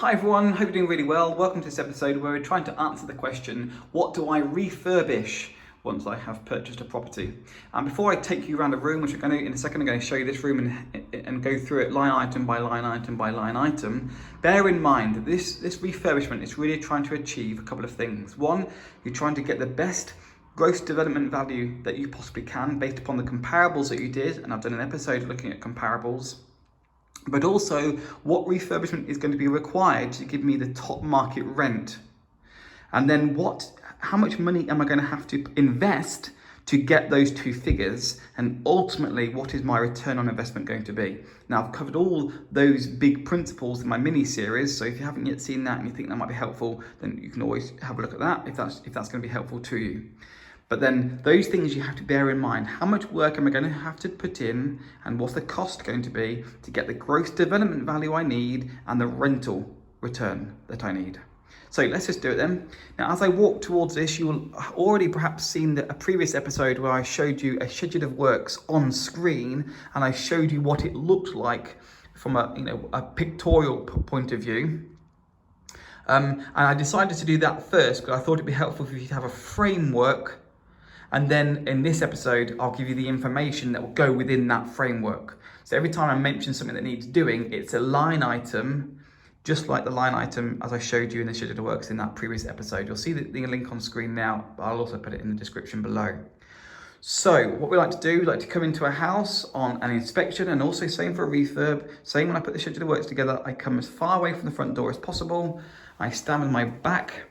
Hi everyone, hope you're doing really well. Welcome to this episode where we're trying to answer the question, what do I refurbish once I have purchased a property? And before I take you around the room, which I'm going to in a second, I'm going to show you this room and go through it line item by line item by line item. Bear in mind that this refurbishment is really trying to achieve a couple of things. One, you're trying to get the best gross development value that you possibly can based upon the comparables that you did, and I've done an episode looking at comparables. But also what refurbishment is going to be required to give me the top market rent. And then how much money am I going to have to invest to get those two figures? And ultimately, what is my return on investment going to be? Now, I've covered all those big principles in my mini series. So if you haven't yet seen that and you think that might be helpful, then you can always have a look at that if that's going to be helpful to you. But then those things you have to bear in mind. How much work am I going to have to put in, and what's the cost going to be to get the gross development value I need and the rental return that I need? So let's just do it then. Now, as I walk towards this, you will already perhaps seen a previous episode where I showed you a schedule of works on screen, and I showed you what it looked like from a pictorial point of view. And I decided to do that first because I thought it'd be helpful for you to have a framework. And then in this episode, I'll give you the information that will go within that framework. So every time I mention something that needs doing, it's a line item, just like the line item as I showed you in the schedule of works in that previous episode. You'll see the link on screen now, but I'll also put it in the description below. So what we like to do, we like to come into a house on an inspection, and also same for a refurb. Same when I put the schedule of works together, I come as far away from the front door as possible. I stand with my back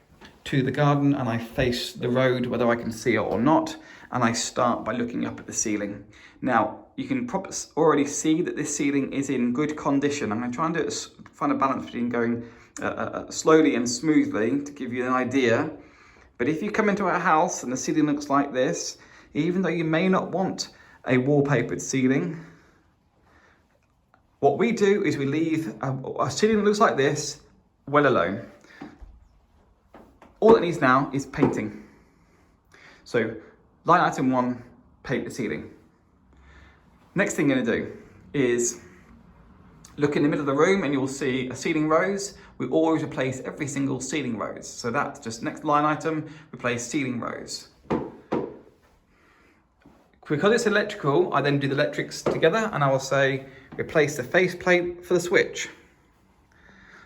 to the garden and I face the road, whether I can see it or not, and I start by looking up at the ceiling. Now, you can already see that this ceiling is in good condition. I'm going to try and find a balance between going slowly and smoothly to give you an idea. But if you come into a house and the ceiling looks like this, even though you may not want a wallpapered ceiling, what we do is we leave a ceiling that looks like this well alone. All it needs now is painting. So line item 1, paint the ceiling. Next thing you're going to do is look in the middle of the room and you'll see a ceiling rose. We always replace every single ceiling rose. So that's just next line item, replace ceiling rose. Because it's electrical, I then do the electrics together and I will say replace the faceplate for the switch.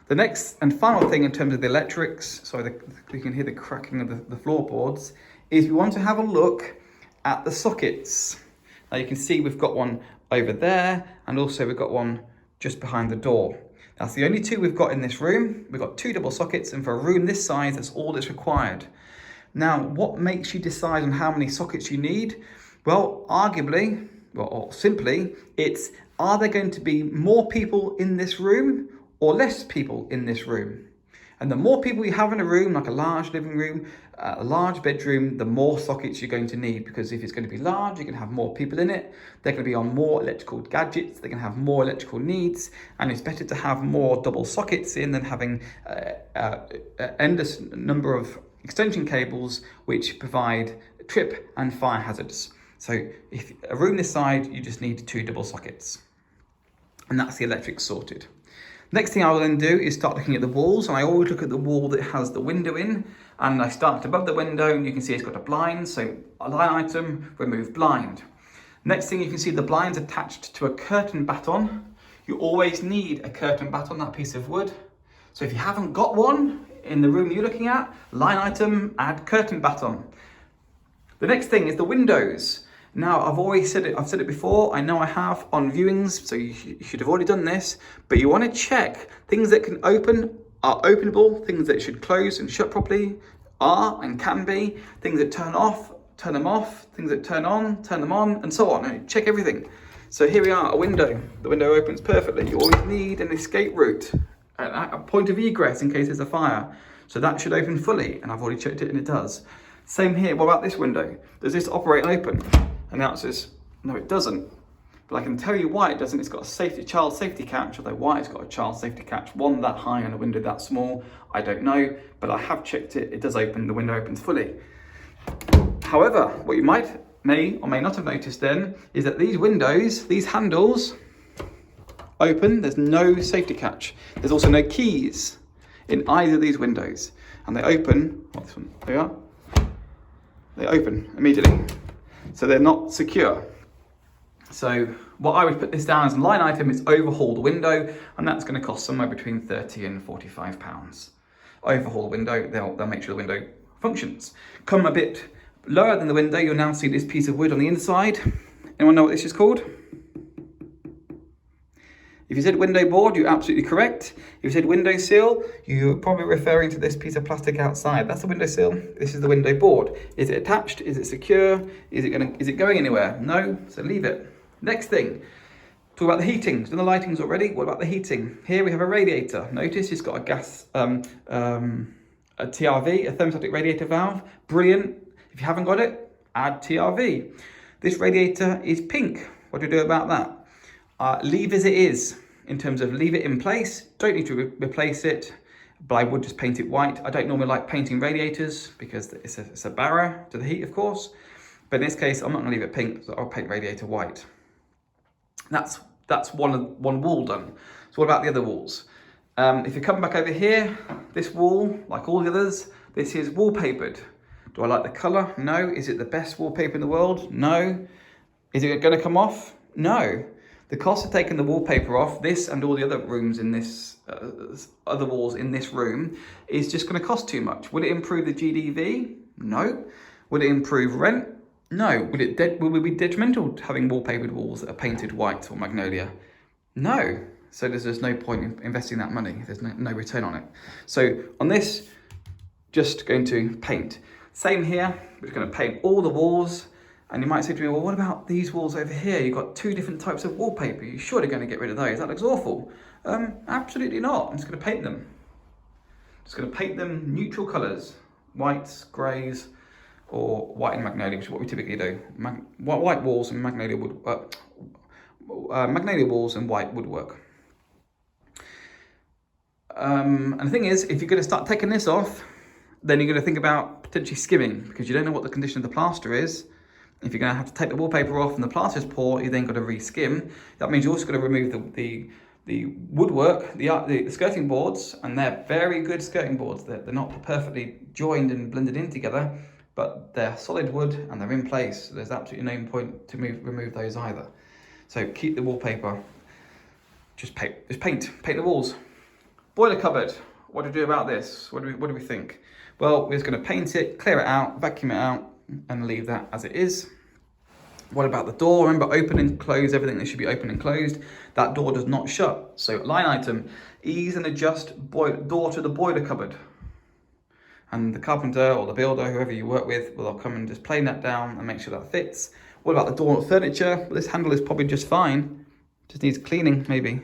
The next and final thing in terms of the electrics, you can hear the cracking of the floorboards, is we want to have a look at the sockets. Now you can see we've got one over there, and also we've got one just behind the door. That's the only two we've got in this room. We've got 2 double sockets, and for a room this size, that's all that's required. Now, what makes you decide on how many sockets you need? Well, arguably, or simply, it's, are there going to be more people in this room or less people in this room? And the more people you have in a room, like a large living room, a large bedroom, the more sockets you're going to need, because if it's going to be large, you're going to have more people in it. They're going to be on more electrical gadgets. They're going to have more electrical needs, and it's better to have more double sockets in than having endless number of extension cables which provide trip and fire hazards. So if a room this size, you just need 2 double sockets, and that's the electrics sorted. Next thing I will then do is start looking at the walls, and I always look at the wall that has the window in, and I start above the window and you can see it's got a blind, so a line item, remove blind. Next thing, you can see the blind's attached to a curtain baton. You always need a curtain baton, that piece of wood. So if you haven't got one in the room you're looking at, line item, add curtain baton. The next thing is the windows. Now, I've said it before, I know I have on viewings, so you should have already done this, but you want to check things that can open are openable, things that should close and shut properly are and can be, things that turn off, turn them off, things that turn on, turn them on, and so on. And check everything. So here we are, a window. The window opens perfectly. You always need an escape route, a point of egress in case there's a fire. So that should open fully, and I've already checked it and it does. Same here, what about this window? Does this operate open? And the answer is, no, it doesn't. But I can tell you why it doesn't. It's got a child safety catch, although why it's got a child safety catch, one that high and a window that small, I don't know, but I have checked it, it does open, the window opens fully. However, what you may or may not have noticed then is that these windows, these handles, open, there's no safety catch. There's also no keys. in either of these windows. And they open, what's this one? There we are. They open immediately. So they're not secure. So what I would put this down as a line item is overhaul the window, and that's going to cost somewhere between £30 and £45. Overhaul the window, they'll make sure the window functions. Come a bit lower than the window, you'll now see this piece of wood on the inside. Anyone know what this is called? If you said window board, you're absolutely correct. If you said window sill, you're probably referring to this piece of plastic outside. That's the window sill. This is the window board. Is it attached? Is it secure? Is it going anywhere? No, so leave it. Next thing, talk about the heating. Done the lightings already. What about the heating? Here we have a radiator. Notice it's got a gas, a TRV, a thermostatic radiator valve. Brilliant. If you haven't got it, add TRV. This radiator is pink. What do you do about that? Leave as it is, in terms of leave it in place. Don't need to replace it, but I would just paint it white. I don't normally like painting radiators because it's a barrier to the heat, of course. But in this case, I'm not going to leave it pink, so I'll paint radiator white. That's one wall done. So what about the other walls? If you come back over here, this wall, like all the others, this is wallpapered. Do I like the colour? No. Is it the best wallpaper in the world? No. Is it going to come off? No. The cost of taking the wallpaper off, this and all the other rooms in this, other walls in this room, is just going to cost too much. Will it improve the GDV? No. Will it improve rent? No. Will it be detrimental to having wallpapered walls that are painted white or magnolia? No. So there's just no point in investing that money. There's no return on it. So on this, just going to paint. Same here. We're just going to paint all the walls. And you might say to me, well, what about these walls over here? You've got two different types of wallpaper. You're surely going to get rid of those. That looks awful. Absolutely not. I'm just going to paint them. Just going to paint them neutral colours. Whites, greys, or white and magnolia, which is what we typically do. White walls and magnolia would magnolia walls and white would work. And the thing is, if you're going to start taking this off, then you're going to think about potentially skimming, because you don't know what the condition of the plaster is. If you're going to have to take the wallpaper off and the plaster is poor, you then got to re-skim. That means you're also going to remove the woodwork, the skirting boards, and they're very good skirting boards. They're not perfectly joined and blended in together, but they're solid wood and they're in place. So there's absolutely no point to remove those either. So keep the wallpaper. Just paint the walls. Boiler cupboard. What do we do about this? What do we think? Well, we're just going to paint it, clear it out, vacuum it out, and leave that as it is. What about the door? Remember, open and close everything that should be open and closed. That door does not shut. So line item, ease and adjust door to the boiler cupboard. And the carpenter or the builder, whoever you work with, will come and just plane that down and make sure that fits. What about the door furniture? Well, this handle is probably just fine. Just needs cleaning, maybe.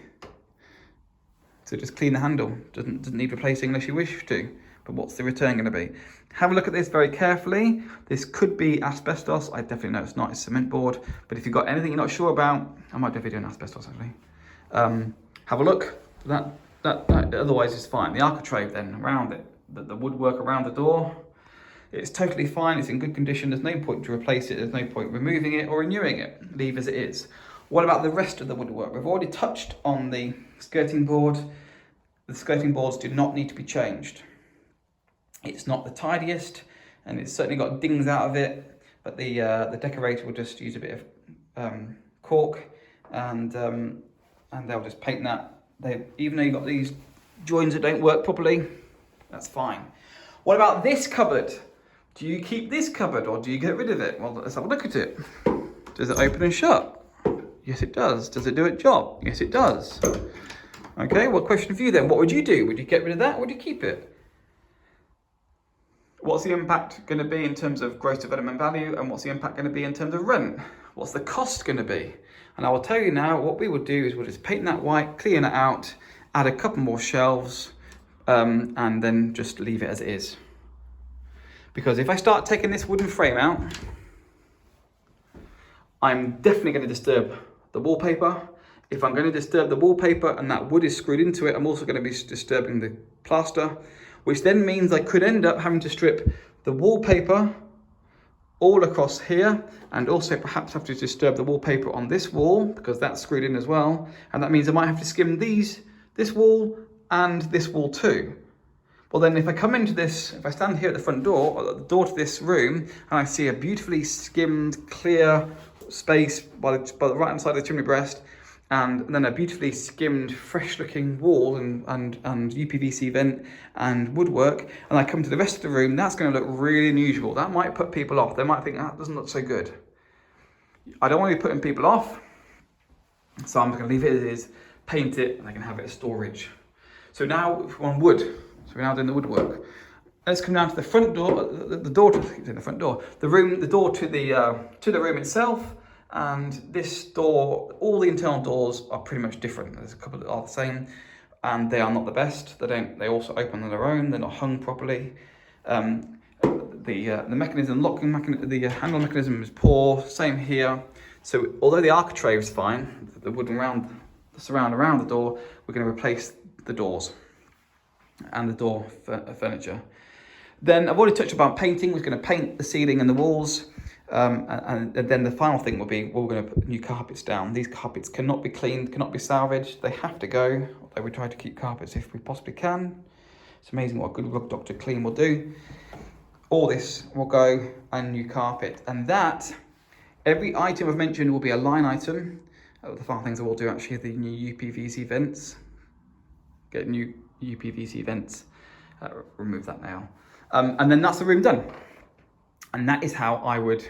So just clean the handle. Doesn't need replacing unless you wish to. But what's the return going to be? Have a look at this very carefully. This could be asbestos. I definitely know it's not. It's cement board. But if you've got anything you're not sure about, I might do a video on asbestos actually. Have a look. That otherwise is fine. The architrave then around it, the woodwork around the door, it's totally fine. It's in good condition. There's no point to replace it. There's no point removing it or renewing it. Leave as it is. What about the rest of the woodwork? We've already touched on the skirting board. The skirting boards do not need to be changed. It's not the tidiest, and it's certainly got dings out of it, but the decorator will just use a bit of cork, and they'll just paint that. Even though you've got these joins that don't work properly, that's fine. What about this cupboard? Do you keep this cupboard or do you get rid of it? Well, let's have a look at it. Does it open and shut? Yes, it does. Does it do its job? Yes, it does. Okay, well, question for you then. What would you do? Would you get rid of that or would you keep it? What's the impact going to be in terms of gross development value, and what's the impact going to be in terms of rent? What's the cost going to be? And I will tell you now, what we would do is we'll just paint that white, clean it out, add a couple more shelves, and then just leave it as it is. Because if I start taking this wooden frame out, I'm definitely going to disturb the wallpaper. If I'm going to disturb the wallpaper and that wood is screwed into it, I'm also going to be disturbing the plaster, which then means I could end up having to strip the wallpaper all across here, and also perhaps have to disturb the wallpaper on this wall because that's screwed in as well. And that means I might have to skim this wall and this wall too. Well then, if I come into this, if I stand here at the front door, or at the door to this room, and I see a beautifully skimmed, clear space by the right hand side of the chimney breast, and then a beautifully skimmed, fresh looking wall and UPVC vent and woodwork, and I come to the rest of the room, that's going to look really unusual. That might put people off. They might think that doesn't look so good. I don't want to be putting people off, so I'm going to leave it as it is, paint it, and I can have it as storage. So now we're on wood. So we're now doing the woodwork. Let's come down to the front door, the door to the front door, the door to the room itself. And this door, all the internal doors are pretty much different. There's a couple that are the same, and they are not the best. They also open on their own. They're not hung properly. The mechanism, locking mechanism, the handle mechanism is poor. Same here. So although the architrave is fine, the wooden surround around the door, we're going to replace the doors and the door furniture. Then I've already touched about painting. We're going to paint the ceiling and the walls. And then the final thing will be, we're going to put new carpets down. These carpets cannot be cleaned, cannot be salvaged. They have to go, although we try to keep carpets if we possibly can. It's amazing what a good rug doctor clean will do. All this will go and new carpet. And that, every item I've mentioned will be a line item. The final things I will do actually are the new UPVC vents. Get new UPVC vents. Remove that now. And then that's the room done. And that is how I would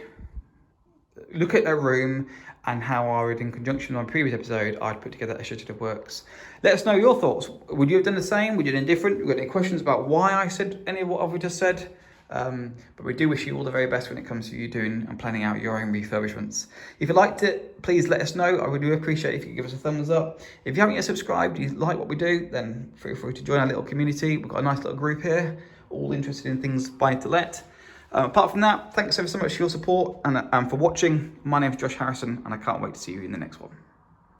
look at a room, and how I would, in conjunction with my previous episode, I'd put together a schedule of works. Let us know your thoughts. Would you have done the same? Would you have done different? Have you got any questions about why I said any of what I've just said? But we do wish you all the very best when it comes to you doing and planning out your own refurbishments. If you liked it, please let us know. I would really appreciate it if you could give us a thumbs up. If you haven't yet subscribed, you like what we do, then feel free to join our little community. We've got a nice little group here, all interested in things buy to let. Apart from that, thanks ever so much for your support and for watching. My name is Josh Harrison, and I can't wait to see you in the next one.